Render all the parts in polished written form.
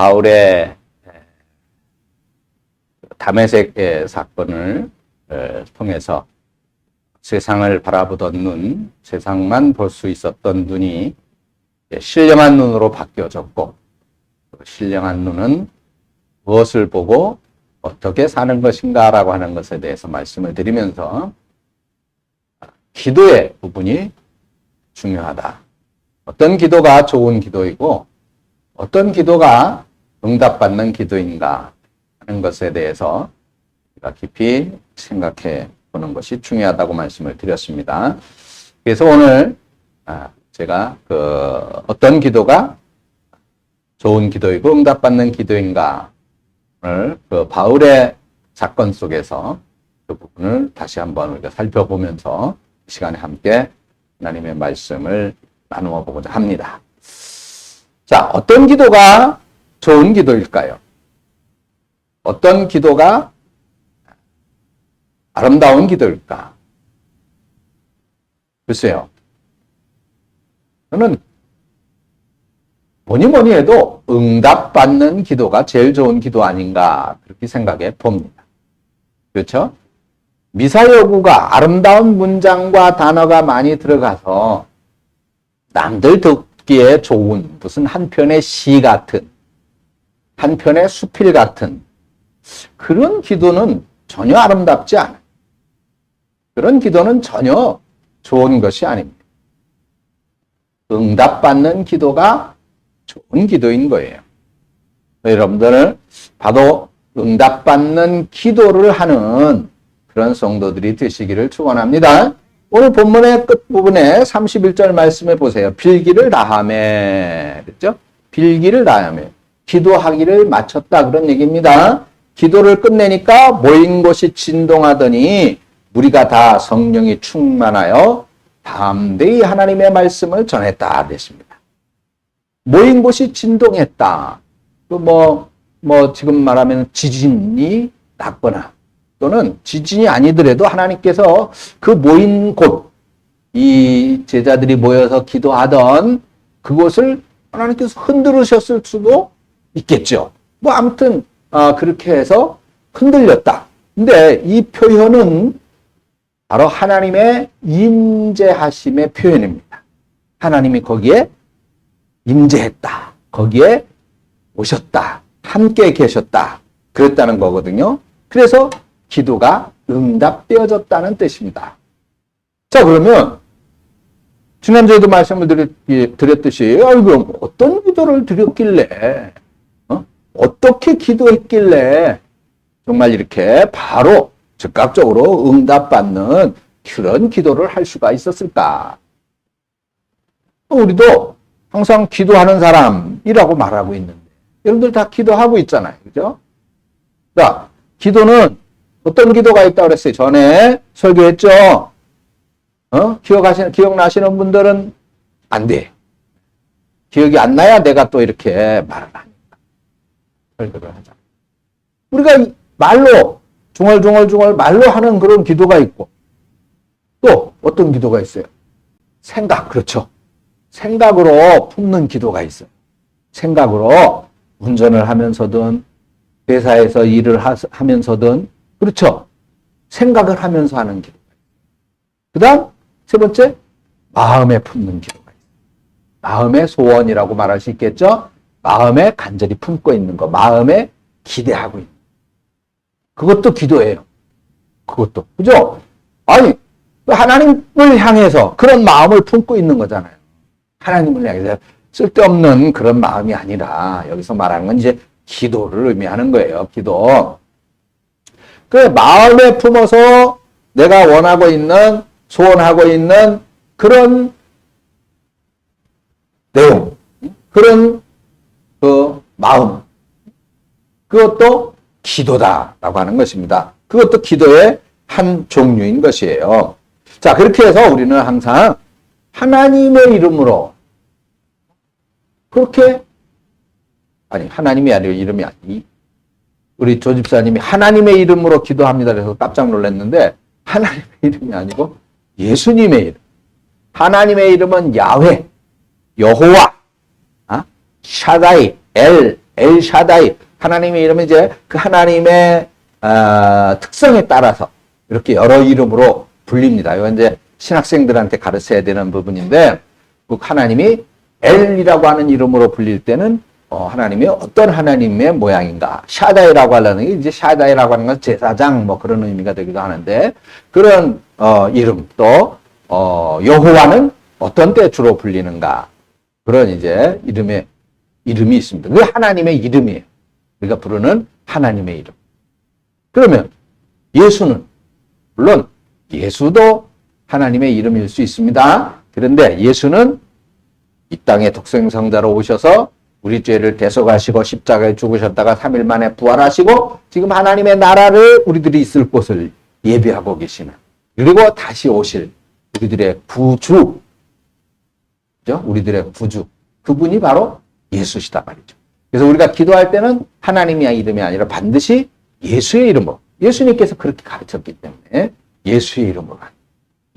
바울의 다메섹의 사건을 통해서 세상을 바라보던 눈, 세상만 볼 수 있었던 눈이 신령한 눈으로 바뀌어졌고, 신령한 눈은 무엇을 보고 어떻게 사는 것인가라고 하는 것에 대해서 말씀을 드리면서 기도의 부분이 중요하다. 어떤 기도가 좋은 기도이고 어떤 기도가 응답받는 기도인가 하는 것에 대해서 우리가 깊이 생각해 보는 것이 중요하다고 말씀을 드렸습니다. 그래서 오늘 제가 어떤 기도가 좋은 기도이고 응답받는 기도인가 오늘 바울의 사건 속에서 그 부분을 다시 한번 우리가 살펴보면서 이 시간에 함께 하나님의 말씀을 나누어 보고자 합니다. 자, 어떤 기도가 좋은 기도일까요? 어떤 기도가 아름다운 기도일까? 글쎄요. 저는 뭐니 해도 응답받는 기도가 제일 좋은 기도 아닌가 그렇게 생각해 봅니다. 그렇죠? 미사여구가 아름다운 문장과 단어가 많이 들어가서 남들 듣기에 좋은 무슨 한 편의 시 같은 한 편의 수필 같은 그런 기도는 전혀 아름답지 않아요. 그런 기도는 전혀 좋은 것이 아닙니다. 응답받는 기도가 좋은 기도인 거예요. 여러분들은 바로 응답받는 기도를 하는 그런 성도들이 되시기를 축원합니다. 오늘 본문의 끝부분에 31절 말씀해 보세요. 빌기를 다하매. 그렇죠? 빌기를 다하매. 기도하기를 마쳤다. 그런 얘기입니다. 기도를 끝내니까 모인 곳이 진동하더니 무리가 다 성령이 충만하여 담대히 하나님의 말씀을 전했다. 그랬습니다. 모인 곳이 진동했다. 지금 말하면 지진이 났거나 또는 지진이 아니더라도 하나님께서 그 모인 곳, 이 제자들이 모여서 기도하던 그곳을 하나님께서 흔들으셨을 수도 있겠죠. 아무튼 그렇게 해서 흔들렸다. 근데 이 표현은 바로 하나님의 임재하심의 표현입니다. 하나님이 거기에 임재했다. 거기에 오셨다. 함께 계셨다. 그랬다는 거거든요. 그래서 기도가 응답되어졌다는 뜻입니다. 자, 그러면 지난주에도 말씀을 드렸듯이 그럼 어떤 기도를 드렸길래 어떻게 기도했길래 정말 이렇게 바로 즉각적으로 응답받는 그런 기도를 할 수가 있었을까? 우리도 항상 기도하는 사람이라고 말하고 있는데 여러분들 다 기도하고 있잖아요. 그죠? 자, 기도는 어떤 기도가 있다고 그랬어요? 전에 설교했죠? 기억나시는 분들은 안 돼. 기억이 안 나야 내가 또 이렇게 말을 하니까. 설교를 하자. 우리가 말로, 중얼중얼 말로 하는 그런 기도가 있고, 또 어떤 기도가 있어요? 생각, 그렇죠. 생각으로 품는 기도가 있어요. 생각으로 운전을 하면서든, 회사에서 일을 하면서든, 그렇죠. 생각을 하면서 하는 기도. 그 다음, 세 번째, 마음에 품는 기도가 있어요. 마음의 소원이라고 말할 수 있겠죠? 마음에 간절히 품고 있는 거, 마음에 기대하고 있는 거. 그것도 기도예요. 그것도. 그죠? 아니, 하나님을 향해서 그런 마음을 품고 있는 거잖아요. 하나님을 향해서 쓸데없는 그런 마음이 아니라 여기서 말하는 건 이제 기도를 의미하는 거예요. 기도. 그 마음에 품어서 내가 원하고 있는, 소원하고 있는 그런 내용, 그런 그 마음, 그것도 기도다라고 하는 것입니다. 그것도 기도의 한 종류인 것이에요. 자, 그렇게 해서 우리는 항상 하나님의 이름으로 그렇게 하나님의 이름이 아니 우리 조 집사님이 하나님의 이름으로 기도합니다. 그래서 깜짝 놀랐는데 하나님의 이름이 아니고 예수님의 이름. 하나님의 이름은 야훼, 여호와, 샤다이, 엘샤다이. 하나님의 이름은 이제 그 하나님의 특성에 따라서 이렇게 여러 이름으로 불립니다. 이건 이제 신학생들한테 가르쳐야 되는 부분인데, 그 하나님이 엘이라고 하는 이름으로 불릴 때는 하나님이 어떤 하나님의 모양인가. 샤다이라고 하려는 게 이제 샤다이라고 하는 건 제사장 뭐 그런 의미가 되기도 하는데, 그런 이름 또 여호와는 어떤 때 주로 불리는가. 그런 이제 이름이 있습니다. 그게 하나님의 이름이에요. 우리가 부르는 하나님의 이름. 그러면 예수는 물론 예수도 하나님의 이름일 수 있습니다. 그런데 예수는 이 땅에 독생성자로 오셔서 우리 죄를 대속하시고 십자가에 죽으셨다가 3일 만에 부활하시고 지금 하나님의 나라를 우리들이 있을 곳을 예비하고 계시는, 그리고 다시 오실 우리들의 구주, 그죠? 우리들의 구주, 그분이 바로 예수시다 말이죠. 그래서 우리가 기도할 때는 하나님의 이름이 아니라 반드시 예수의 이름으로, 예수님께서 그렇게 가르쳤기 때문에 예수의 이름으로,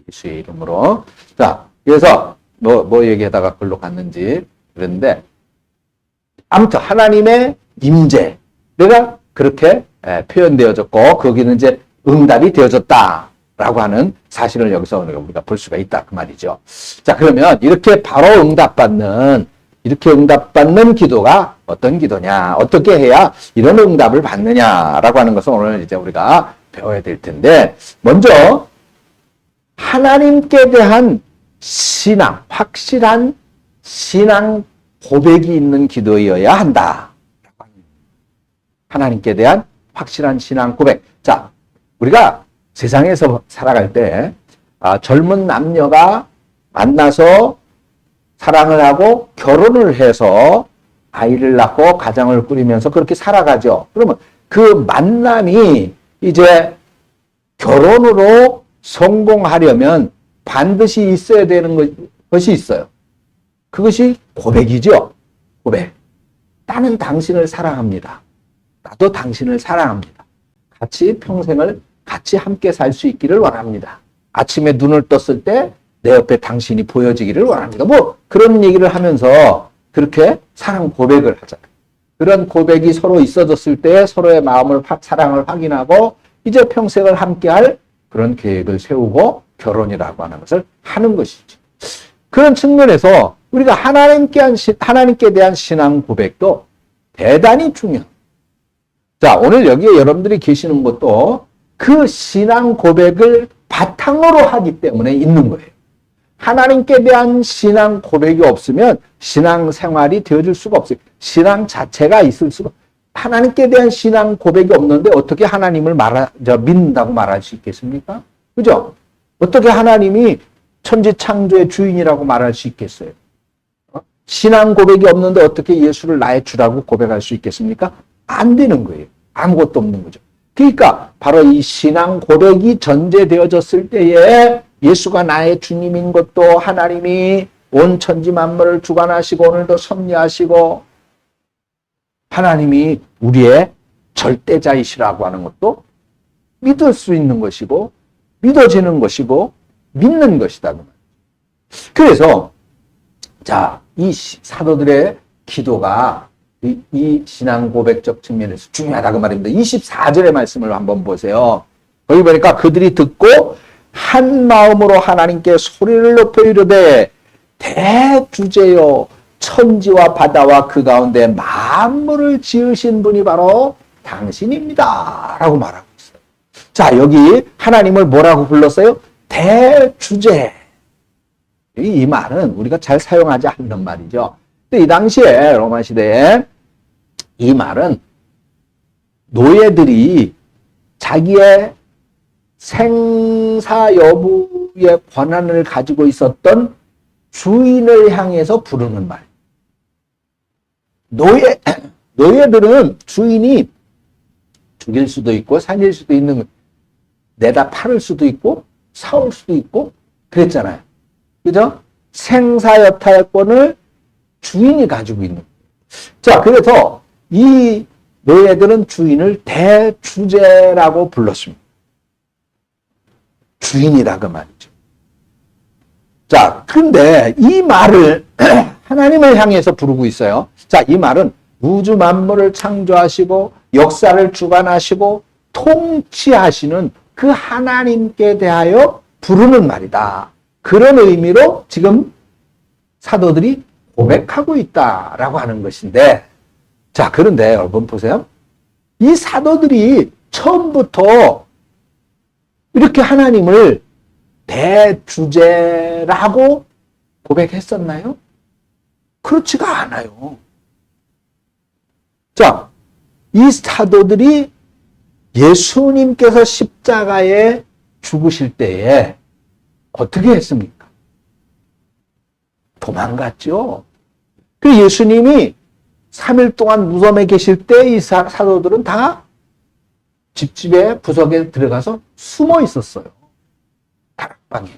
예수의 이름으로. 자, 그래서 뭐 얘기하다가 글로 갔는지 그랬는데, 아무튼 하나님의 임재가 그렇게 표현되어졌고 거기는 이제 응답이 되어졌다라고 하는 사실을 여기서 우리가 볼 수가 있다 그 말이죠. 자, 그러면 이렇게 바로 응답받는 기도가 어떤 기도냐, 어떻게 해야 이런 응답을 받느냐라고 하는 것을 오늘 이제 우리가 배워야 될 텐데, 먼저 하나님께 대한 신앙, 확실한 신앙 고백이 있는 기도여야 한다. 하나님께 대한 확실한 신앙 고백. 자, 우리가 세상에서 살아갈 때 젊은 남녀가 만나서 사랑을 하고 결혼을 해서 아이를 낳고 가정을 꾸리면서 그렇게 살아가죠. 그러면 그 만남이 이제 결혼으로 성공하려면 반드시 있어야 되는 것이 있어요. 그것이 고백이죠. 고백. 나는 당신을 사랑합니다. 나도 당신을 사랑합니다. 같이 평생을 같이 함께 살 수 있기를 원합니다. 아침에 눈을 떴을 때 내 옆에 당신이 보여지기를 원합니다. 뭐 그런 얘기를 하면서 그렇게 사랑 고백을 하잖아요. 그런 고백이 서로 있어졌을 때 서로의 마음을, 사랑을 확인하고 이제 평생을 함께할 그런 계획을 세우고 결혼이라고 하는 것을 하는 것이죠. 그런 측면에서 우리가 하나님께 대한 신앙 고백도 대단히 중요합니다. 자, 오늘 여기에 여러분들이 계시는 것도 그 신앙 고백을 바탕으로 하기 때문에 있는 거예요. 하나님께 대한 신앙 고백이 없으면 신앙 생활이 되어질 수가 없어요. 신앙 자체가 있을 수가. 하나님께 대한 신앙 고백이 없는데 어떻게 하나님을 믿는다고 말할 수 있겠습니까? 그죠? 어떻게 하나님이 천지 창조의 주인이라고 말할 수 있겠어요? 신앙 고백이 없는데 어떻게 예수를 나의 주라고 고백할 수 있겠습니까? 안 되는 거예요. 아무것도 없는 거죠. 그러니까 바로 이 신앙 고백이 전제되어졌을 때에 예수가 나의 주님인 것도, 하나님이 온 천지 만물을 주관하시고 오늘도 섭리하시고 하나님이 우리의 절대자이시라고 하는 것도 믿을 수 있는 것이고 믿어지는 것이고 믿는 것이다. 그래서 자, 이 사도들의 기도가 이 신앙 고백적 측면에서 중요하다 그 말입니다. 24절의 말씀을 한번 보세요. 거기 보니까 그들이 듣고 한 마음으로 하나님께 소리를 높여 이르되 대주제요 천지와 바다와 그 가운데 만물을 지으신 분이 바로 당신입니다 라고 말하고 있어요. 자, 여기 하나님을 뭐라고 불렀어요? 대주제. 이 말은 우리가 잘 사용하지 않는 말이죠. 근데 이 당시에 로마 시대에 이 말은 노예들이 자기의 생사 여부의 권한을 가지고 있었던 주인을 향해서 부르는 말. 노예들은 주인이 죽일 수도 있고 살릴 수도 있는, 내다 팔을 수도 있고 사올 수도 있고 그랬잖아요. 그죠? 생사여탈권을 주인이 가지고 있는. 자, 그래서 이 노예들은 주인을 대주제라고 불렀습니다. 주인이라 그 말이죠. 자, 근데 이 말을 하나님을 향해서 부르고 있어요. 자, 이 말은 우주 만물을 창조하시고 역사를 주관하시고 통치하시는 그 하나님께 대하여 부르는 말이다. 그런 의미로 지금 사도들이 고백하고 있다라고 하는 것인데, 자, 그런데 여러분 보세요. 이 사도들이 처음부터 이렇게 하나님을 대주제라고 고백했었나요? 그렇지가 않아요. 자, 이 사도들이 예수님께서 십자가에 죽으실 때에 어떻게 했습니까? 도망갔죠. 그 예수님이 3일 동안 무덤에 계실 때 이 사도들은 다 집집에 구석에 들어가서 숨어 있었어요. 다락방에.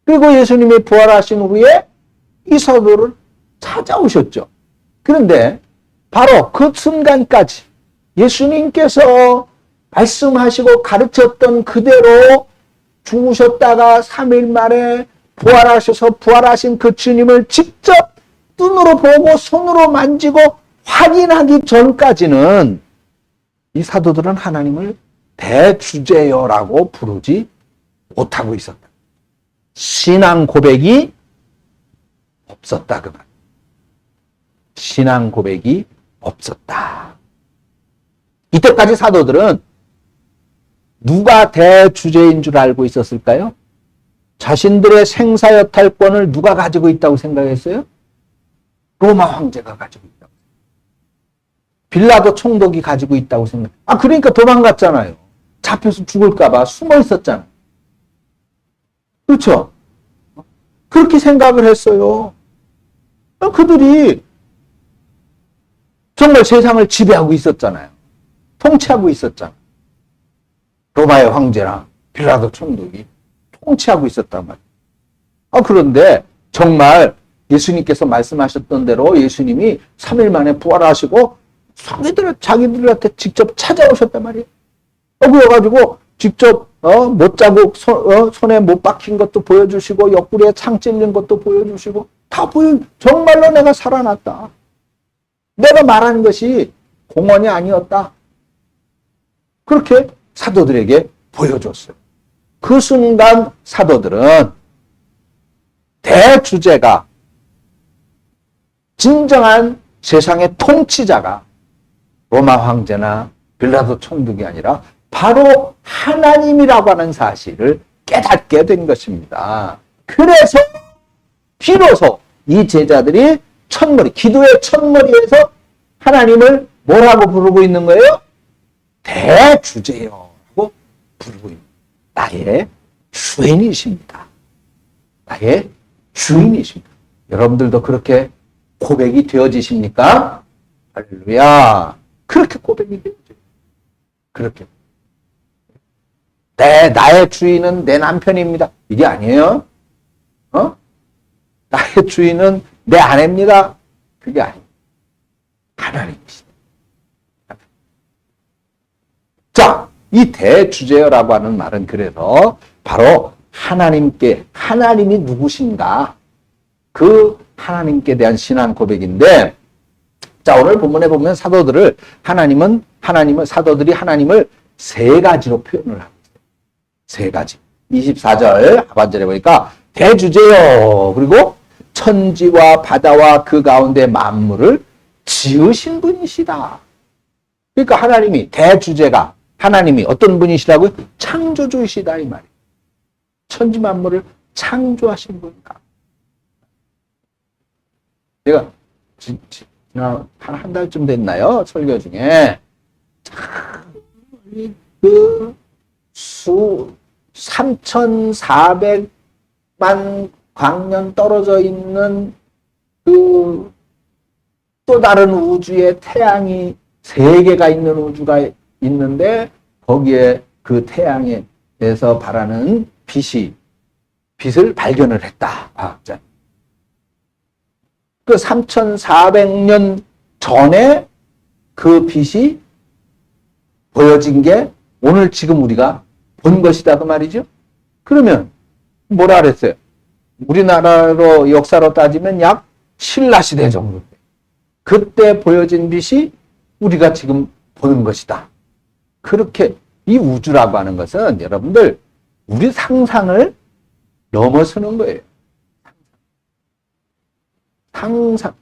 그리고 예수님이 부활하신 후에 이 사도를 찾아오셨죠. 그런데 바로 그 순간까지 예수님께서 말씀하시고 가르쳤던 그대로 죽으셨다가 3일 만에 부활하셔서 부활하신 그 주님을 직접 눈으로 보고 손으로 만지고 확인하기 전까지는 이 사도들은 하나님을 대주제여라고 부르지 못하고 있었다. 신앙 고백이 없었다 그 말. 신앙 고백이 없었다. 이때까지 사도들은 누가 대주제인 줄 알고 있었을까요? 자신들의 생사여탈권을 누가 가지고 있다고 생각했어요? 로마 황제가 가지고 있다고. 빌라도 총독이 가지고 있다고 생각. 그러니까 도망갔잖아요. 잡혀서 죽을까봐 숨어 있었잖아요. 그렇죠? 그렇게 생각을 했어요. 그들이 정말 세상을 지배하고 있었잖아요. 통치하고 있었잖아요. 로마의 황제랑 빌라도 총독이 통치하고 있었단 말이에요. 그런데 정말 예수님께서 말씀하셨던 대로 예수님이 3일 만에 부활하시고 자기들한테 직접 찾아오셨단 말이에요. 그래가지고 직접 못자국 손에 못 박힌 것도 보여주시고 옆구리에 창 찔린 것도 보여주시고 다 정말로 내가 살아났다. 내가 말한 것이 공언이 아니었다. 그렇게 사도들에게 보여줬어요. 그 순간 사도들은 대주제가 진정한 세상의 통치자가 로마 황제나 빌라도 총독이 아니라 바로 하나님이라고 하는 사실을 깨닫게 된 것입니다. 그래서 비로소 이 제자들이 기도의 첫머리에서 하나님을 뭐라고 부르고 있는 거예요? 대주제요라고 부르고 있는 나의 주인이십니다. 나의 주인이십니다. 여러분들도 그렇게 고백이 되어지십니까? 할렐루야. 그렇게 고백이 되어져요. 그렇게. 나의 주인은 내 남편입니다. 이게 아니에요. 나의 주인은 내 아내입니다. 그게 아니에요. 하나님이시다. 자, 이 대주제어라고 하는 말은 그래서 바로 하나님이 누구신가? 그 하나님께 대한 신앙 고백인데, 자, 오늘 본문에 보면 사도들이 하나님을 세 가지로 표현을 하고 있어요. 세 가지. 24절 하반절에 보니까 대주제요. 그리고 천지와 바다와 그 가운데 만물을 지으신 분이시다. 그러니까 하나님이 어떤 분이시라고요? 창조주이시다 이 말이에요. 천지 만물을 창조하신 분이다. 제가 한 달쯤 됐나요? 설교 중에 3,400만 광년 떨어져 있는 또 다른 우주에 태양이 3개가 있는 우주가 있는데 거기에 그 태양에서 발하는 빛을 발견을 했다. 과학자. 그 3,400년 전에 그 빛이 보여진 게 오늘 지금 우리가 본 것이다 그 말이죠. 그러면 뭐라 그랬어요? 우리나라로 역사로 따지면 약 신라시대 정도. 그때 보여진 빛이 우리가 지금 보는 것이다. 그렇게 이 우주라고 하는 것은 여러분들 우리 상상을 넘어서는 거예요. 상상.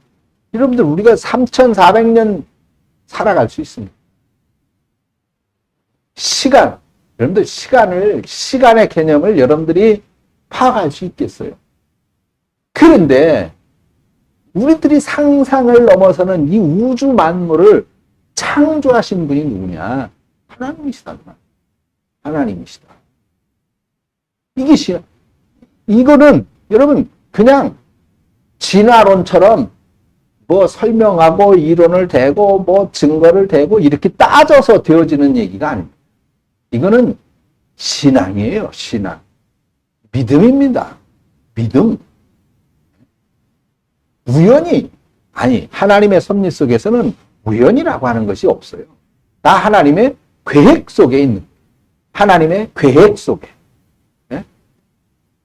여러분들 우리가 3,400년 살아갈 수 있습니다. 시간. 여러분들 시간의 개념을 여러분들이 파악할 수 있겠어요. 그런데 우리들이 상상을 넘어서는 이 우주 만물을 창조하신 분이 누구냐? 하나님이시다. 하나님이시다. 이거는 여러분 그냥 진화론처럼 뭐 설명하고 이론을 대고 뭐 증거를 대고 이렇게 따져서 되어지는 얘기가 아닙니다. 이거는 신앙이에요. 신앙. 믿음입니다. 믿음. 하나님의 섭리 속에서는 우연이라고 하는 것이 없어요. 다 하나님의 계획 속에 있는, 하나님의 계획 속에. 네?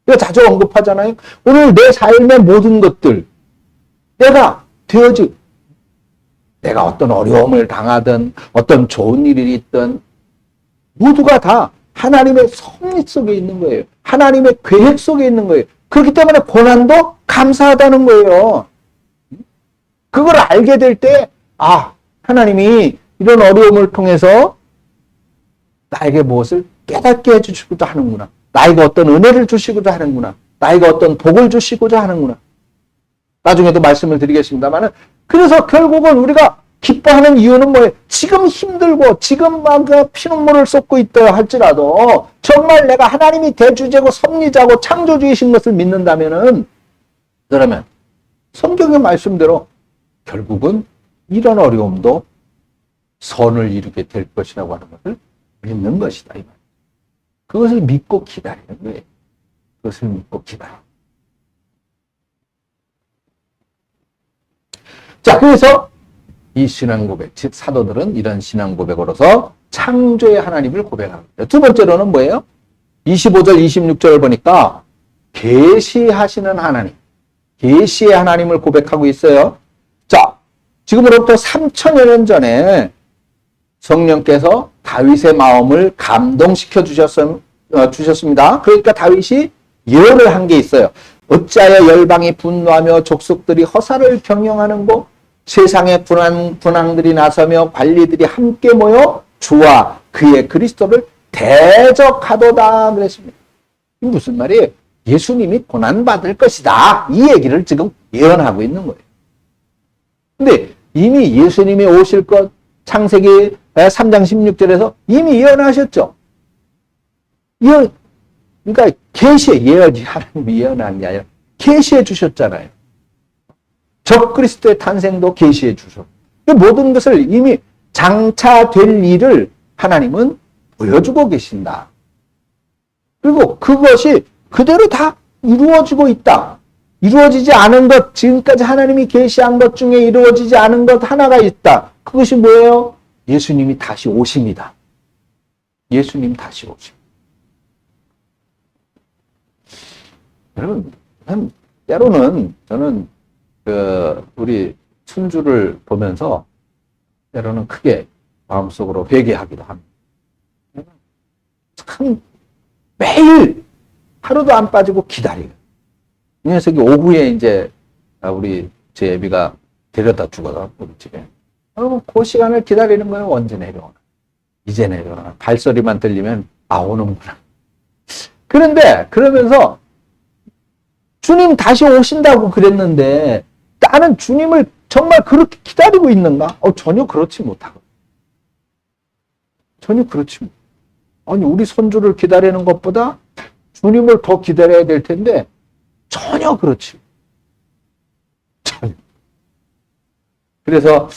이거 자주 언급하잖아요. 오늘 내 삶의 모든 것들, 내가 어떤 어려움을 당하든, 어떤 좋은 일이 있든, 모두가 다 하나님의 섭리 속에 있는 거예요. 하나님의 계획 속에 있는 거예요. 그렇기 때문에 고난도 감사하다는 거예요. 그걸 알게 될 때, 하나님이 이런 어려움을 통해서 나에게 무엇을 깨닫게 해주시고자 하는구나. 나에게 어떤 은혜를 주시고자 하는구나. 나에게 어떤 복을 주시고자 하는구나. 나중에도 말씀을 드리겠습니다만은, 그래서 결국은 우리가 기뻐하는 이유는 뭐예요? 지금 힘들고, 지금 막 피눈물을 쏟고 있다 할지라도, 정말 내가 하나님이 대주제고 섭리자고 창조주이신 것을 믿는다면은, 그러면 성경의 말씀대로 결국은 이런 어려움도 선을 이루게 될 것이라고 하는 것을 믿는 것이다. 이 말. 그것을 믿고 기다리는 거예요. 그것을 믿고 기다려. 자, 그래서 이 신앙 고백, 즉 사도들은 이런 신앙 고백으로서 창조의 하나님을 고백합니다. 두 번째로는 뭐예요? 25절, 26절을 보니까 계시하시는 하나님, 계시의 하나님을 고백하고 있어요. 자, 지금으로부터 3천여 년 전에 성령께서 다윗의 마음을 감동시켜 주셨습니다. 그러니까 다윗이 예언을 한 게 있어요. 어찌하여 열방이 분노하며 족속들이 허사를 경영하는고 세상의 분왕들이 나서며 관리들이 함께 모여 주와 그의 그리스도를 대적하도다 그랬습니다. 이게 무슨 말이에요? 예수님이 고난받을 것이다. 이 얘기를 지금 예언하고 있는 거예요. 근데 이미 예수님이 오실 것 창세기 3장 16절에서 이미 예언하셨죠. 그러니까 계시에 예언이 하나님이 예언한 게 아니라 계시해 주셨잖아요. 적그리스도의 탄생도 계시해 주셨고 모든 것을 이미 장차될 일을 하나님은 보여주고 계신다. 그리고 그것이 그대로 다 이루어지고 있다. 이루어지지 않은 것, 지금까지 하나님이 계시한 것 중에 이루어지지 않은 것 하나가 있다. 그것이 뭐예요? 예수님이 다시 오십니다. 예수님 다시 오십니다. 여러분, 때로는 저는 우리 순주를 보면서 때로는 크게 마음속으로 회개하기도 합니다. 참 매일 하루도 안 빠지고 기다려요. 이 녀석이 오후에 이제 우리 제 애비가 데려다 주거든 우리 집에. 그러면 그 시간을 기다리는 거예요. 언제 내려오나. 이제 내려오나. 발소리만 들리면 오는구나. 그런데 그러면서 주님 다시 오신다고 그랬는데 나는 주님을 정말 그렇게 기다리고 있는가? 전혀 그렇지 못하고. 전혀 그렇지 못. 아니 우리 손주를 기다리는 것보다 주님을 더 기다려야 될 텐데 전혀 그렇지. 전혀. 그래서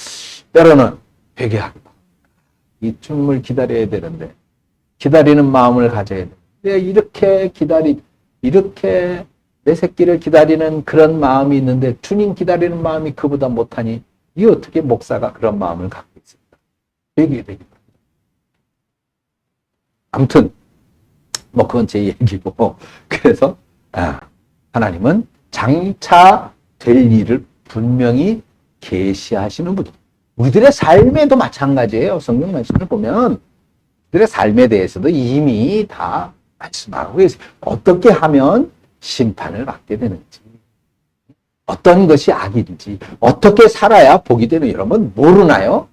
때로는 회개합니다. 이 주님을 기다려야 되는데 기다리는 마음을 가져야 돼. 이렇게 내 새끼를 기다리는 그런 마음이 있는데 주님 기다리는 마음이 그보다 못하니 이 어떻게 목사가 그런 마음을 갖고 있습니까? 회개되기 바랍니다. 아무튼 뭐 그건 제 얘기고 그래서 하나님은 장차 될 일을 분명히 계시하시는 분. 우리들의 삶에도 마찬가지예요. 성경 말씀을 보면 우리들의 삶에 대해서도 이미 다 말씀하고 계세요. 어떻게 하면 심판을 받게 되는지, 어떤 것이 악인지, 어떻게 살아야 복이 되는, 여러분 모르나요?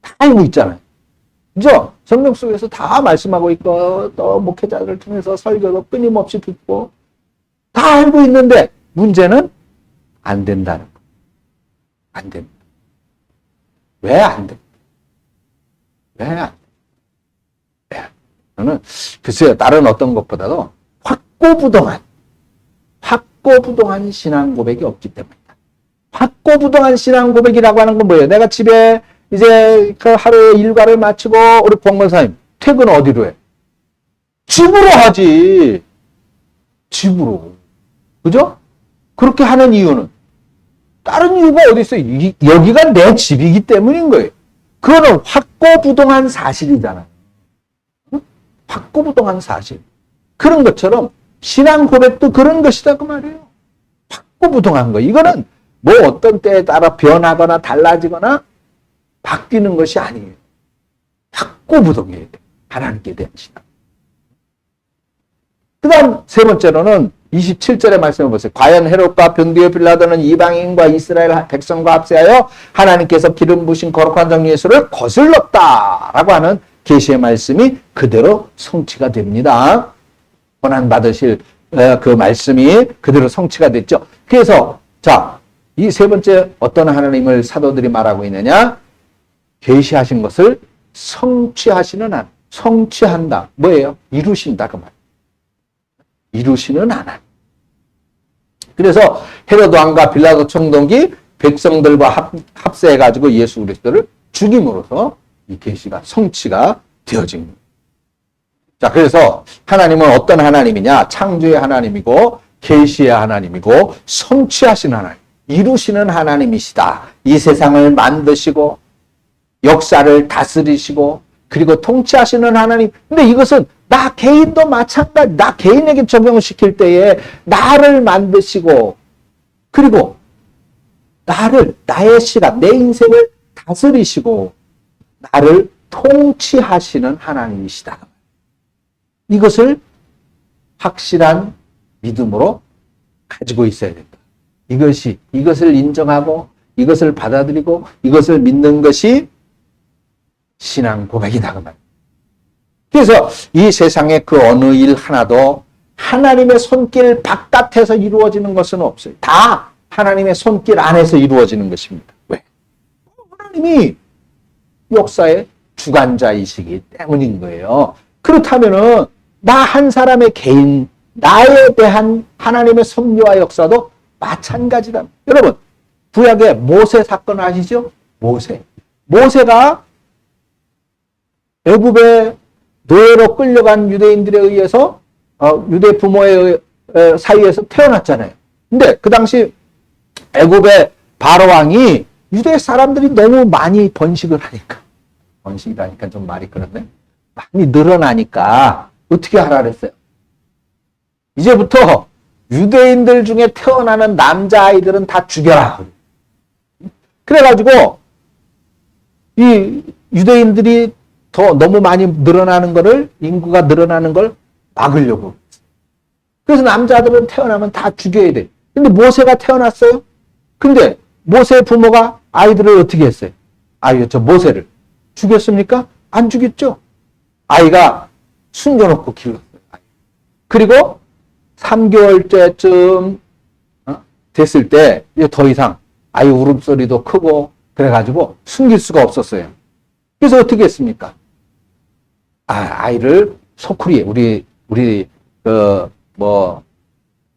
다 알고 있잖아요. 그죠? 성경 속에서 다 말씀하고 있고, 또 목회자들을 통해서 설교도 끊임없이 듣고, 다 알고 있는데, 문제는 안 된다는 거. 안 됩니다. 왜 안 됩니까? 왜 안 됩니까? 왜? 저는, 글쎄요, 다른 어떤 것보다도 확고부동한 신앙 고백이 없기 때문이다. 확고부동한 신앙 고백이라고 하는 건 뭐예요? 내가 집에 이제 그 하루의 일과를 마치고 우리 권권사님 퇴근 어디로 해? 집으로 하지. 집으로. 그죠? 그렇게 하는 이유는 다른 이유가 어디 있어요? 여기가 내 집이기 때문인 거예요. 그거는 확고부동한 사실이잖아요. 응? 확고부동한 사실. 그런 것처럼 신앙 고백도 그런 것이다 그 말이에요. 확고부동한 거. 이거는 뭐 어떤 때에 따라 변하거나 달라지거나 바뀌는 것이 아니에요. 확고부동해야 돼. 하나님께 대한 신앙. 그 다음 세 번째로는 27절의 말씀을 보세요. 과연 헤롯과 본디오 빌라도는 이방인과 이스라엘 백성과 합세하여 하나님께서 기름 부으신 거룩한 종 예수를 거슬렀다라고 하는 계시의 말씀이 그대로 성취가 됩니다. 고난 받으실 그 말씀이 그대로 성취가 됐죠. 그래서 자, 이 세 번째 어떤 하나님을 사도들이 말하고 있느냐? 계시하신 것을 성취하시는 하나님. 성취한다. 뭐예요? 이루신다 그 말. 이루시는 하나님. 그래서 헤로드 왕과 빌라도 총독이 백성들과 합세해가지고 예수 그리스도를 죽임으로써 이 계시가 성취가 되어진 겁니다. 자, 그래서 하나님은 어떤 하나님이냐? 창조의 하나님이고 계시의 하나님이고 성취하시는 하나님, 이루시는 하나님이시다. 이 세상을 만드시고 역사를 다스리시고 그리고 통치하시는 하나님. 근데 이것은 나 개인도 마찬가지, 나 개인에게 적용을 시킬 때에 나를 만드시고 그리고 나의 시간, 내 인생을 다스리시고 나를 통치하시는 하나님이시다. 이것을 확실한 믿음으로 가지고 있어야 된다. 이것을 인정하고 이것을 받아들이고 이것을 믿는 것이 신앙 고백이다. 그 말. 그래서 이 세상에 그 어느 일 하나도 하나님의 손길 바깥에서 이루어지는 것은 없어요. 다 하나님의 손길 안에서 이루어지는 것입니다. 왜? 하나님이 역사의 주관자이시기 때문인 거예요. 그렇다면은 나 한 사람의 개인, 나에 대한 하나님의 섭리와 역사도 마찬가지다. 여러분, 구약의 모세 사건 아시죠? 모세가 애굽의 노예로 끌려간 유대인들에 의해서 유대 부모의 사이에서 태어났잖아요. 근데 그 당시 애굽의 바로 왕이 유대 사람들이 너무 많이 번식을 하니까, 번식이라니까 좀 말이 그런데 많이 늘어나니까 어떻게 하라 그랬어요? 이제부터 유대인들 중에 태어나는 남자아이들은 다 죽여라. 그래가지고 이 유대인들이 더 너무 많이 늘어나는 거를, 인구가 늘어나는 걸 막으려고. 그래서 남자들은 태어나면 다 죽여야 돼. 근데 모세가 태어났어요. 근데 모세의 부모가 아이들을 어떻게 했어요? 모세를 죽였습니까? 안 죽였죠. 아이가 숨겨놓고 길렀어요. 그리고 3개월째쯤 됐을 때 더 이상 아이 울음소리도 크고 그래가지고 숨길 수가 없었어요. 그래서 어떻게 했습니까? 아이를 소쿠리에,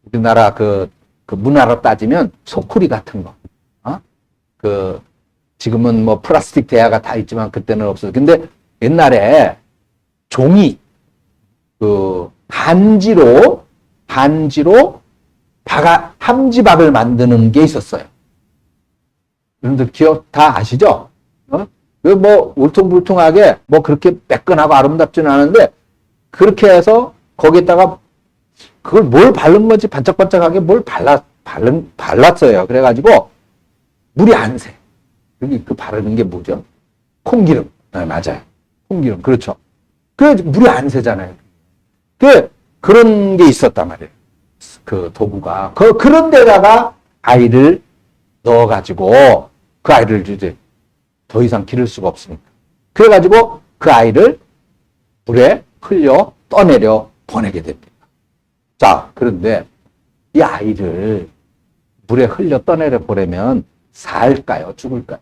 우리나라 그 문화로 따지면 소쿠리 같은 거. 지금은 뭐 플라스틱 대야가 다 있지만 그때는 없어요. 근데 옛날에 종이, 한지로 함지박을 만드는 게 있었어요. 여러분들 기억 다 아시죠? 뭐 울퉁불퉁하게 뭐 그렇게 매끈하고 아름답지는 않은데 그렇게 해서 거기에다가 그걸 뭘 바른 건지 반짝반짝하게 뭘 발랐어요. 그래가지고 물이 안 새. 여기 그 바르는 게 뭐죠? 콩기름. 네, 맞아요. 콩기름. 그렇죠. 그 물이 안 새잖아요. 그런 게 있었단 말이에요. 그 도구가. 그런 데다가 아이를 넣어가지고 그 아이를 이제 더 이상 기를 수가 없으니까. 그래가지고 그 아이를 물에 흘려 떠내려 보내게 됩니다. 자, 그런데 이 아이를 물에 흘려 떠내려 보내면 살까요? 죽을까요?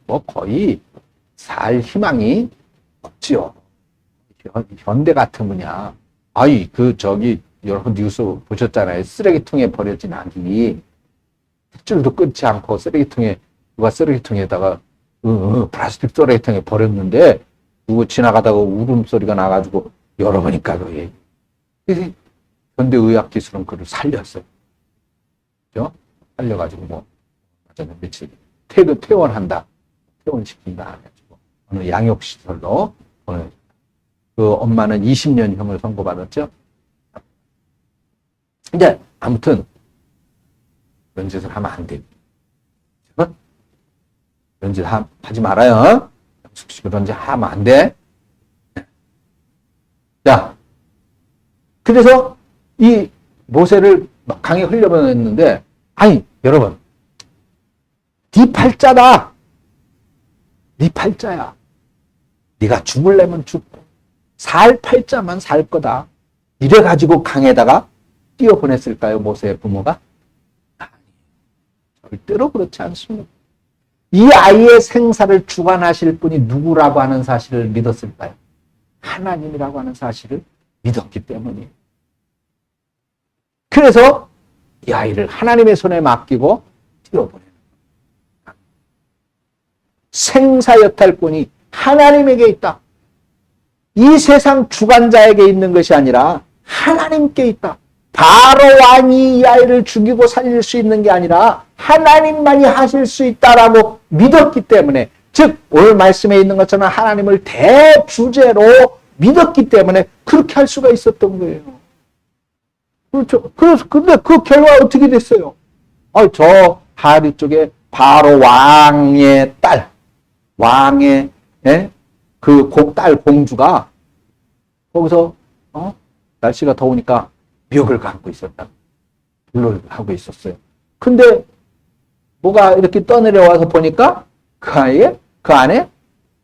뭐 거의 살 희망이 없지요. 현대 같으면야. 여러분 뉴스 보셨잖아요. 쓰레기통에 버려진 아기. 탯줄도 끊지 않고 누가 쓰레기통에다가, 플라스틱 쓰레기통에 버렸는데, 누구 지나가다가 울음소리가 나가지고 열어보니까 그게. 현대의학 기술은 그를 살렸어요. 그죠? 살려가지고 며칠 퇴원한다. 퇴원시킨다. 해가지고 어느 양육시설로 보내줍니다. 그 엄마는 20년형을 선고받았죠. 근데 아무튼 그런 짓을 하면 안 됩니다. 그런 짓 하지 말아요. 영숙 씨 그런 짓 하면 안 돼. 자, 그래서 이 모세를 막 강에 흘려보냈는데, 아니 여러분, 네 팔자다. 네 팔자야. 네가 죽을래면 죽고 살 팔자만 살 거다. 이래가지고 강에다가 뛰어보냈을까요? 모세의 부모가? 아니, 절대로 그렇지 않습니다. 이 아이의 생사를 주관하실 분이 누구라고 하는 사실을 믿었을까요? 하나님이라고 하는 사실을 믿었기 때문이에요. 그래서 이 아이를 하나님의 손에 맡기고 뛰어보내는 거예요. 생사여탈권이 하나님에게 있다. 이 세상 주관자에게 있는 것이 아니라 하나님께 있다. 바로 왕이 이 아이를 죽이고 살릴 수 있는 게 아니라 하나님만이 하실 수 있다라고 믿었기 때문에, 즉 오늘 말씀에 있는 것처럼 하나님을 대주제로 믿었기 때문에 그렇게 할 수가 있었던 거예요. 그렇죠. 그래서 근데 그 결과 어떻게 됐어요? 저 하리 쪽에 바로 왕의 딸, 왕의 그 딸 공주가 거기서 날씨가 더우니까 멱을 감고 있었다. 불을 하고 있었어요. 근데 뭐가 이렇게 떠내려와서 보니까 그 안에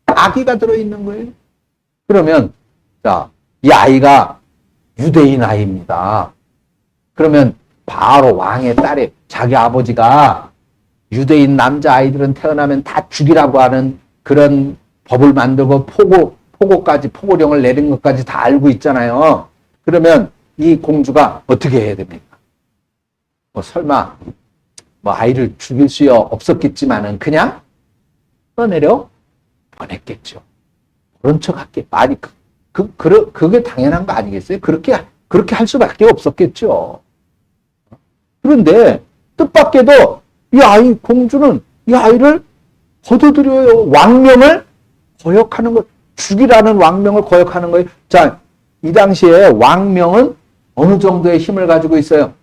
아기가 들어있는 거예요. 그러면 자, 이 아이가 유대인 아이입니다. 그러면 바로 왕의 딸이 자기 아버지가 유대인 남자 아이들은 태어나면 다 죽이라고 하는 그런 법을 만들고 포고령을 내린 것까지 다 알고 있잖아요. 그러면 이 공주가 어떻게 해야 됩니까? 설마 아이를 죽일 수 없었겠지만은 그냥 떠내려 보냈겠죠. 그런 척 할게. 아니 그게 당연한 거 아니겠어요? 그렇게 할 수밖에 없었겠죠. 그런데 뜻밖에도 공주는 이 아이를 거둬들여요. 왕명을 거역하는 거, 죽이라는 왕명을 거역하는 거예요. 자, 이 당시에 왕명은 어느 정도의 힘을 가지고 있어요?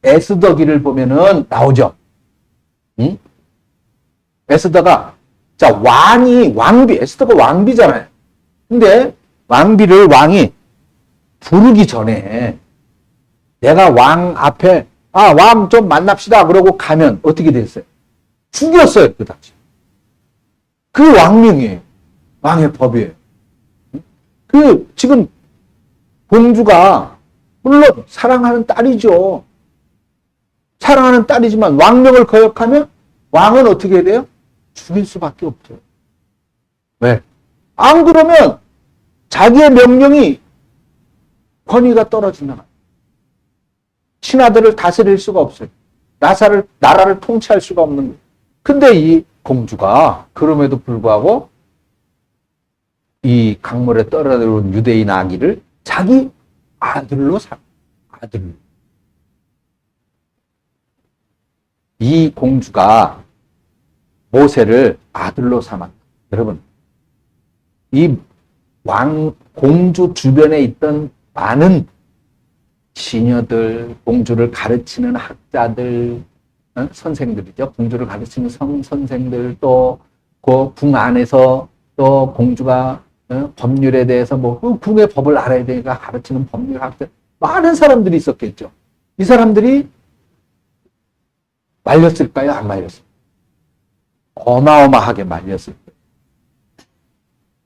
에스더기를 보면은 나오죠. 응? 에스더가, 에스더가 왕비잖아요. 근데 왕비를 왕이 부르기 전에 내가 왕 앞에 왕 좀 만납시다 그러고 가면 어떻게 됐어요? 죽였어요. 그 당시. 그 왕명이에요. 왕의 법이에요. 지금 공주가 물론 사랑하는 딸이죠. 사랑하는 딸이지만 왕명을 거역하면 왕은 어떻게 돼요? 죽일 수밖에 없죠. 왜? 안 그러면 자기의 명령이 권위가 떨어진다. 신하들을 다스릴 수가 없어요. 나라를 통치할 수가 없는 거예요. 근데 이 공주가 그럼에도 불구하고 이 강물에 떨어져온 유대인 아기를 자기 아들로 아들. 이 공주가 모세를 아들로 삼았다. 여러분, 이 공주 주변에 있던 많은 시녀들, 공주를 가르치는 학자들, 선생들이죠. 공주를 가르치는 선생들, 또 그 궁 안에서 또 공주가 법률에 대해서 뭐 궁의 법을 알아야 되니까 가르치는 법률학들, 많은 사람들이 있었겠죠. 이 사람들이 말렸을까요? 안 말렸을까요? 어마어마하게 말렸을 거예요.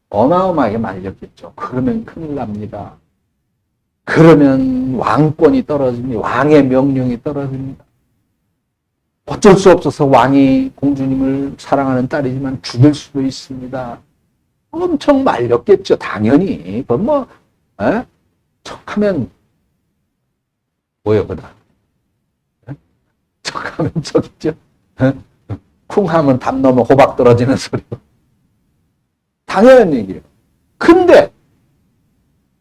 어마어마하게 말렸겠죠. 그러면 큰일 납니다. 그러면 왕권이 떨어집니다. 왕의 명령이 떨어집니다. 어쩔 수 없어서 왕이 공주님을 사랑하는 딸이지만 죽일 수도 있습니다. 엄청 말렸겠죠. 당연히. 그건 뭐, 척하면, 뭐예요, 그다? 척하면 척이죠. 쿵 하면 담 넘어 호박 떨어지는 소리. 당연한 얘기예요. 근데,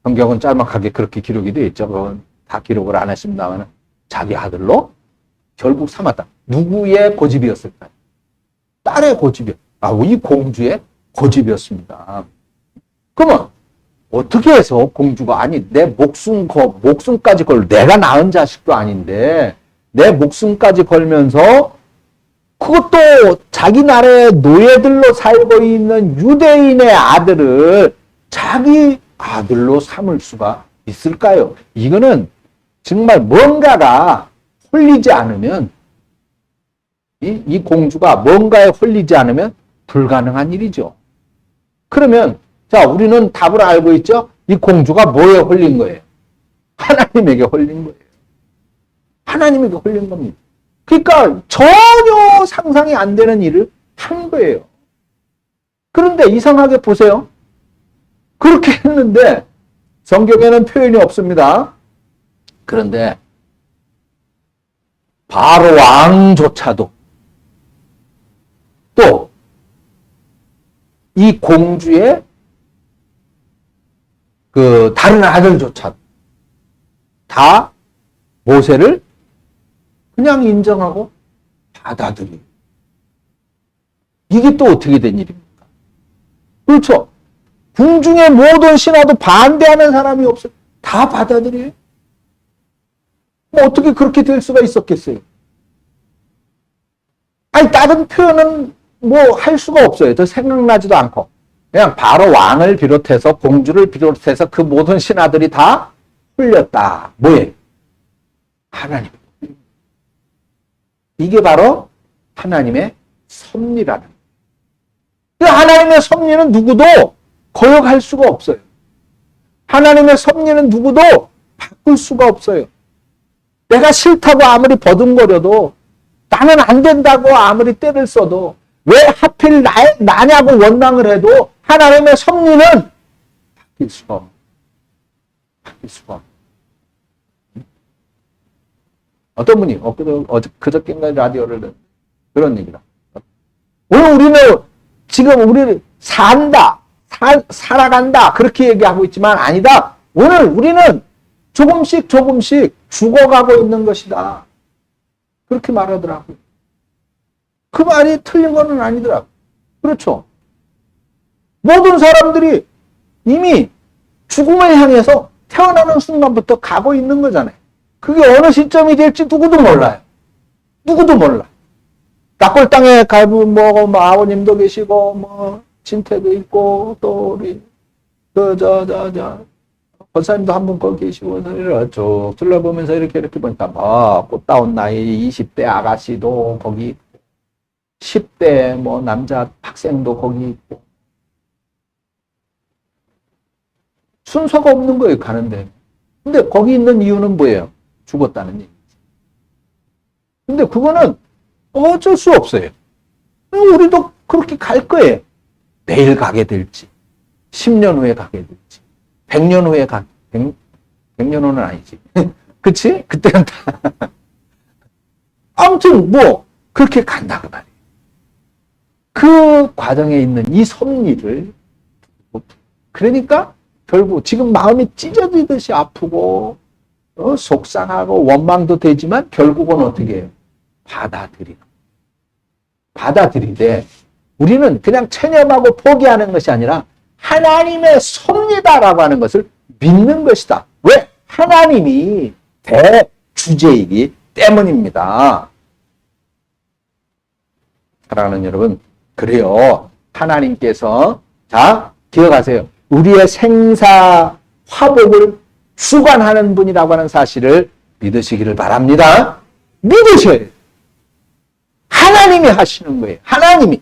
성경은 짤막하게 그렇게 기록이 되어 있죠. 그건 다 기록을 안 했습니다만, 자기 아들로 결국 삼았다. 누구의 고집이었을까요? 딸의 고집이요. 이 공주의 고집이었습니다. 그러면 어떻게 해서 공주가 아니 내 목숨까지 내가 낳은 자식도 아닌데 내 목숨까지 걸면서 그것도 자기 나라의 노예들로 살고 있는 유대인의 아들을 자기 아들로 삼을 수가 있을까요? 이거는 정말 뭔가가 홀리지 않으면 이 공주가 뭔가에 홀리지 않으면 불가능한 일이죠. 그러면 자 우리는 답을 알고 있죠. 이 공주가 뭐에 홀린 거예요? 하나님에게 홀린 거예요. 하나님에게 홀린 겁니다. 그러니까 전혀 상상이 안 되는 일을 한 거예요. 그런데 이상하게 보세요. 그렇게 했는데 성경에는 표현이 없습니다. 그런데 바로 왕조차도 또 이 공주의 그 다른 아들조차 다 모세를 그냥 인정하고 받아들여요. 이게 또 어떻게 된 일입니까? 그렇죠. 궁중의 모든 신하도 반대하는 사람이 없어요. 다 받아들여요. 뭐 어떻게 그렇게 될 수가 있었겠어요? 아니 다른 표현은 뭐 할 수가 없어요. 더 생각나지도 않고 그냥 바로 왕을 비롯해서 공주를 비롯해서 그 모든 신하들이 다 홀렸다. 뭐예요? 하나님. 이게 바로 하나님의 섭리라는. 하나님의 섭리는 누구도 거역할 수가 없어요. 하나님의 섭리는 누구도 바꿀 수가 없어요. 내가 싫다고 아무리 버둥거려도 나는 안 된다고 아무리 때를 써도 왜 하필 나냐고 원망을 해도 하나님의 섭리는 바뀔 수가 없어요. 바뀔 수가 없어요. 어떤 분이 그저께인가 라디오를 듣는 그런 얘기다. 오늘 우리는 지금 우리는 살아간다 그렇게 얘기하고 있지만 아니다. 오늘 우리는 조금씩 죽어가고 있는 것이다. 그렇게 말하더라고요. 그 말이 틀린 거는 아니더라고요. 그렇죠. 모든 사람들이 이미 죽음을 향해서 태어나는 순간부터 가고 있는 거잖아요. 그게 어느 시점이 될지 누구도 몰라요. 누구도 몰라. 낙골 땅에 가면 뭐 아버님도 계시고 뭐 진태도 있고 또 우리 권사님도 한 분 거기 계시고 쭉 둘러보면서 이렇게 보니까 뭐 꽃다운 나이 20대 아가씨도 거기 있고 10대 뭐 남자 학생도 거기 있고 순서가 없는 거예요. 가는데. 근데 거기 있는 이유는 뭐예요? 죽었다는 얘기지. 근데 그거는 어쩔 수 없어요. 우리도 그렇게 갈 거예요. 내일 가게 될지 10년 후에 가게 될지 100년 후에 100년 후는 아니지. 그치? 그때는 다 아무튼 뭐 그렇게 간다고 말이에요. 그 과정에 있는 이 섭리를 그러니까 결국 지금 마음이 찢어지듯이 아프고 속상하고 원망도 되지만 결국은 어떻게 해요? 받아들이되 우리는 그냥 체념하고 포기하는 것이 아니라 하나님의 섭리다라고 하는 것을 믿는 것이다. 왜? 하나님이 대주제이기 때문입니다. 사랑하는 여러분, 그래요. 하나님께서, 자, 기억하세요. 우리의 생사, 화복을 주관하는 분이라고 하는 사실을 믿으시기를 바랍니다. 믿으셔야 돼요. 하나님이 하시는 거예요. 하나님이.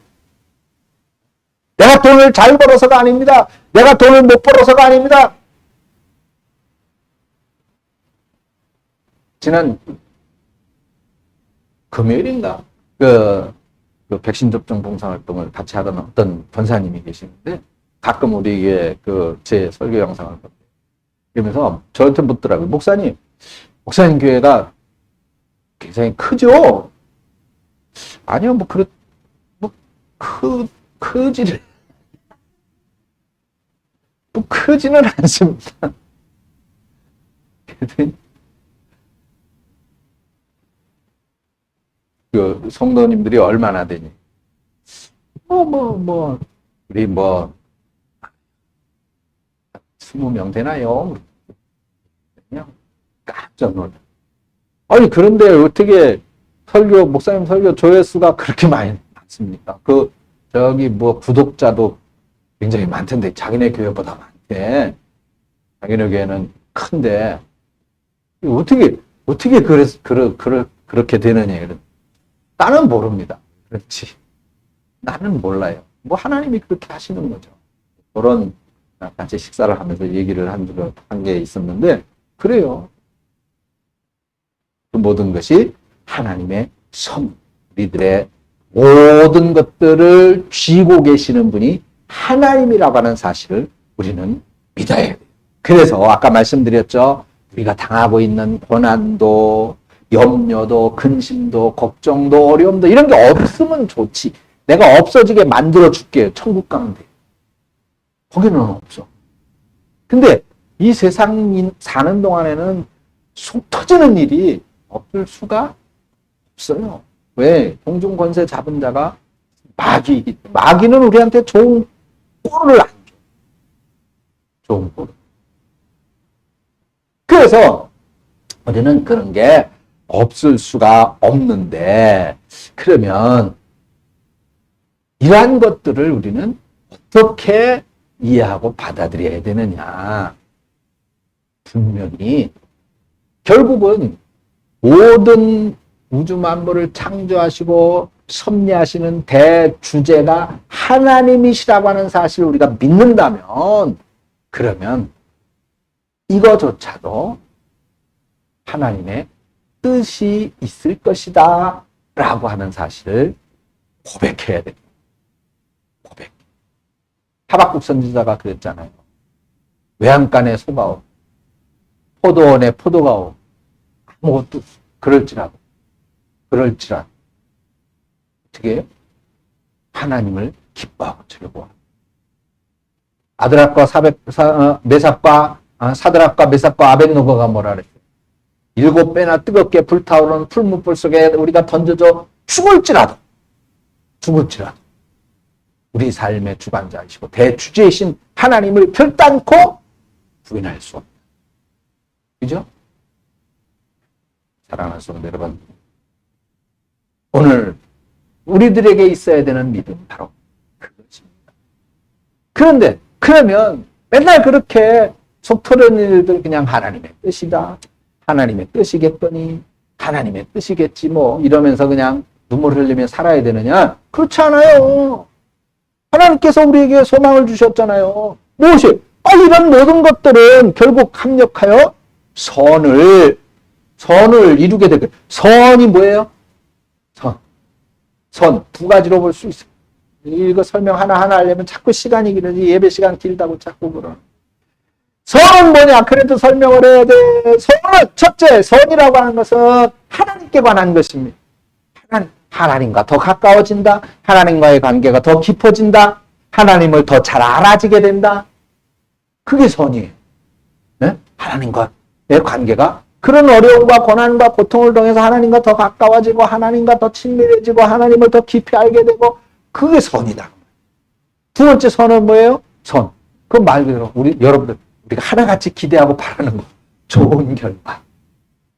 내가 돈을 잘 벌어서가 아닙니다. 내가 돈을 못 벌어서가 아닙니다. 지난 금요일인가? 그 백신 접종 봉사활동을 같이 하던 어떤 권사님이 계시는데 가끔 우리에게 제 설교 영상을 보는데 그러면서 저한테 묻더라고요. 목사님 교회가 굉장히 크죠? 아니요, 크지는 않습니다. 그 성도님들이 얼마나 되니? 우리 20명 되나요? 그냥 깜짝 놀라. 아니, 그런데 어떻게 목사님 설교 조회수가 그렇게 많이 많습니까? 구독자도 굉장히 많던데, 자기네 교회보다 많대. 자기네 교회는 큰데, 어떻게 그렇게 되느냐. 나는 모릅니다. 그렇지. 나는 몰라요. 하나님이 그렇게 하시는 거죠. 그런, 같이 식사를 하면서 얘기를 한 게 있었는데, 그래요. 그 모든 것이 하나님의 선, 우리들의 모든 것들을 쥐고 계시는 분이 하나님이라고 하는 사실을 우리는 믿어야 돼요. 그래서 아까 말씀드렸죠. 우리가 당하고 있는 고난도, 염려도, 근심도, 걱정도, 어려움도 이런 게 없으면 좋지. 내가 없어지게 만들어 줄게요. 천국 가면 돼. 거기는 없어. 근데 이 세상 사는 동안에는 속 터지는 일이 없을 수가 없어요. 왜? 공중 권세 잡은 자가 마귀는 우리한테 좋은 꼴을 안 줘. 좋은 꼴. 그래서 우리는 그런 게 없을 수가 없는데, 그러면 이러한 것들을 우리는 어떻게 이해하고 받아들여야 되느냐. 분명히 결국은 모든 우주 만물을 창조하시고 섭리하시는 대주제가 하나님이시라고 하는 사실을 우리가 믿는다면, 그러면 이거조차도 하나님의 뜻이 있을 것이다 라고 하는 사실을 고백해야 됩니다. 고백. 하박국 선지자가 그랬잖아요. 외양간에 소가 포도원에 포도가 아무것도 그럴지라도 어떻게 해요? 하나님을 기뻐하고 즐거워. 사드락과 메삭과 아벳노고가 뭐라 그랬어요? 7배나 뜨겁게 불타오르는 풀무불 속에 우리가 던져져 죽을지라도 우리 삶의 주관자이시고 대주제이신 하나님을 결단코 부인할 수 없다. 그죠? 사랑하는 성도 여러분, 오늘 우리들에게 있어야 되는 믿음 바로 그것입니다. 그런데 그러면 맨날 그렇게 속 터는 일들 그냥 하나님의 뜻이다. 하나님의 뜻이겠더니 하나님의 뜻이겠지 이러면서 그냥 눈물 흘리며 살아야 되느냐? 그렇지 않아요. 하나님께서 우리에게 소망을 주셨잖아요. 무엇이? 이런 모든 것들은 결국 합력하여 선을 이루게 되고, 선이 뭐예요? 선 두 가지로 볼 수 있어요. 이거 설명 하나하나 하려면 자꾸 시간이 길어지, 예배 시간 길다고 자꾸 그러는. 선은 뭐냐? 그래도 설명을 해야 돼. 선은 첫째, 선이라고 하는 것은 하나님께 관한 것입니다. 하나님과 더 가까워진다. 하나님과의 관계가 더 깊어진다. 하나님을 더 잘 알아지게 된다. 그게 선이에요. 네? 하나님과의 관계가 그런 어려움과 고난과 고통을 통해서 하나님과 더 가까워지고 하나님과 더 친밀해지고 하나님을 더 깊이 알게 되고, 그게 선이다. 두 번째 선은 뭐예요? 선. 그 말 그대로 여러분들 우리가 하나같이 기대하고 바라는 거. 좋은 결과.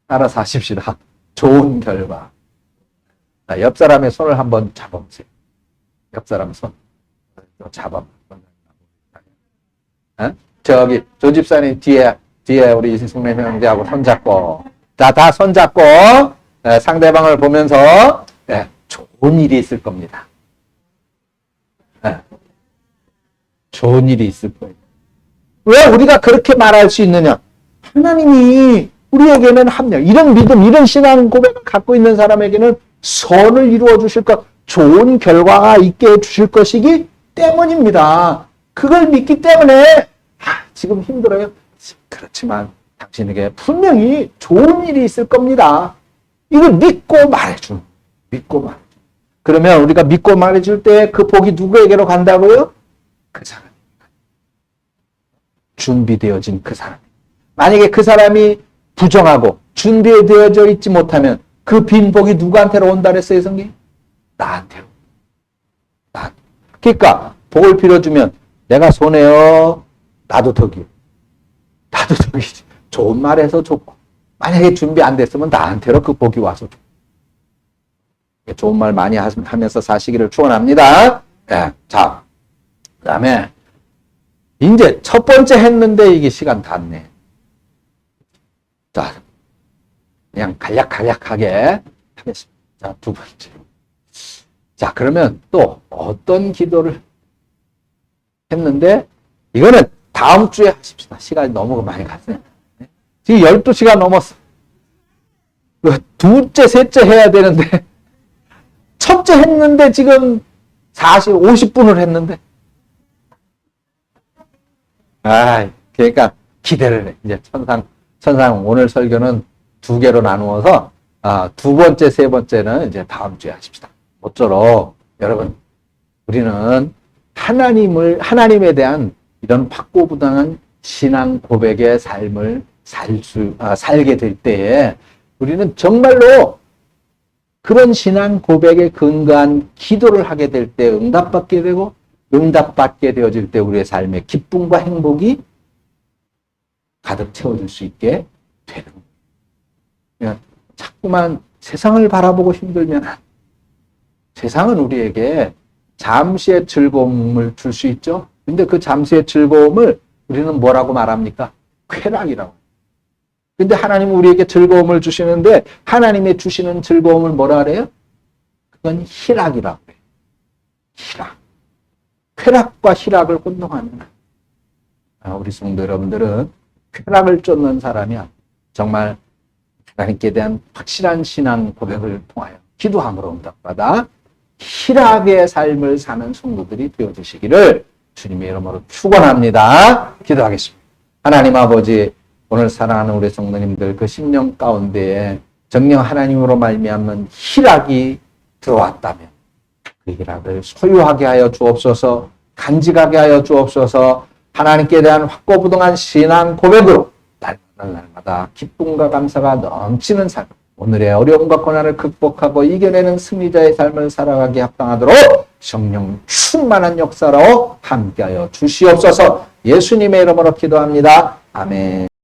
알아서 하십시다. 좋은 결과. 옆 사람의 손을 한번 잡아보세요. 옆 사람 손 잡아. 어? 저기 조 집사님 뒤에 우리 승래 형제하고 손잡고 다 손잡고 상대방을 보면서 좋은 일이 있을 겁니다. 좋은 일이 있을 거예요. 왜 우리가 그렇게 말할 수 있느냐? 하나님이 우리에게는 합력, 이런 믿음, 이런 신앙 고백을 갖고 있는 사람에게는 선을 이루어 주실 것, 좋은 결과가 있게 해 주실 것이기 때문입니다. 그걸 믿기 때문에 지금 힘들어요. 그렇지만 당신에게 분명히 좋은 일이 있을 겁니다. 이걸 믿고 말해주는, 믿고 말해주는. 그러면 우리가 믿고 말해줄 때 그 복이 누구에게로 간다고요? 그 사람. 준비되어진 그 사람. 만약에 그 사람이 부정하고 준비되어져 있지 못하면 그 빈 복이 누구한테로 온다 그랬어요, 성경? 나한테로. 그러니까 복을 빌어주면 내가 손해요. 나도 덕이요. 나도 덕이지. 좋은 말해서 좋고. 만약에 준비 안 됐으면 나한테로 그 복이 와서 좋고. 좋은 말 많이 하면서 사시기를 축원합니다. 자, 그 다음에 이제 첫 번째 했는데 이게 시간 닿네. 자, 그냥 간략하게 하겠습니다. 자, 두 번째. 자, 그러면 또 어떤 기도를 했는데 이거는 다음 주에 하십시다. 시간이 너무 많이 갔어요. 지금 12시가 넘었어. 둘째, 셋째 해야 되는데 첫째 했는데 지금 50분을 했는데 그러니까 기대를 해. 이제 천상 오늘 설교는 2개로 나누어서 두 번째, 세 번째는 이제 다음 주에 하십시다. 모쪼록 여러분 우리는 하나님에 대한 이런 확고부당한 신앙 고백의 삶을 살게 될 때에 우리는 정말로 그런 신앙 고백에 근거한 기도를 하게 될 때 응답받게 되고 응답받게 되어질 때 우리의 삶에 기쁨과 행복이 가득 채워질 수 있게 되는 거예요. 자꾸만 세상을 바라보고 힘들면 세상은 우리에게 잠시의 즐거움을 줄 수 있죠. 근데 그 잠시의 즐거움을 우리는 뭐라고 말합니까? 쾌락이라고. 근데 하나님은 우리에게 즐거움을 주시는데 하나님의 주시는 즐거움을 뭐라 그래요? 그건 희락이라고 해요. 희락. 쾌락과 희락을 혼동하는 우리 성도 여러분들은 쾌락을 쫓는 사람이야. 정말 하나님께 대한 확실한 신앙 고백을 통하여 기도함으로 응답받아 희락의 삶을 사는 성도들이 되어주시기를 주님의 이름으로 축원합니다. 기도하겠습니다. 하나님 아버지, 오늘 사랑하는 우리 성도님들 그 심령 가운데에 정녕 하나님으로 말미암는 희락이 들어왔다면 그 희락을 소유하게 하여 주옵소서, 간직하게 하여 주옵소서. 하나님께 대한 확고부동한 신앙 고백으로 날마다 기쁨과 감사가 넘치는 삶, 오늘의 어려움과 고난을 극복하고 이겨내는 승리자의 삶을 살아가기 합당하도록 성령 충만한 역사로 함께하여 주시옵소서. 예수님의 이름으로 기도합니다. 아멘.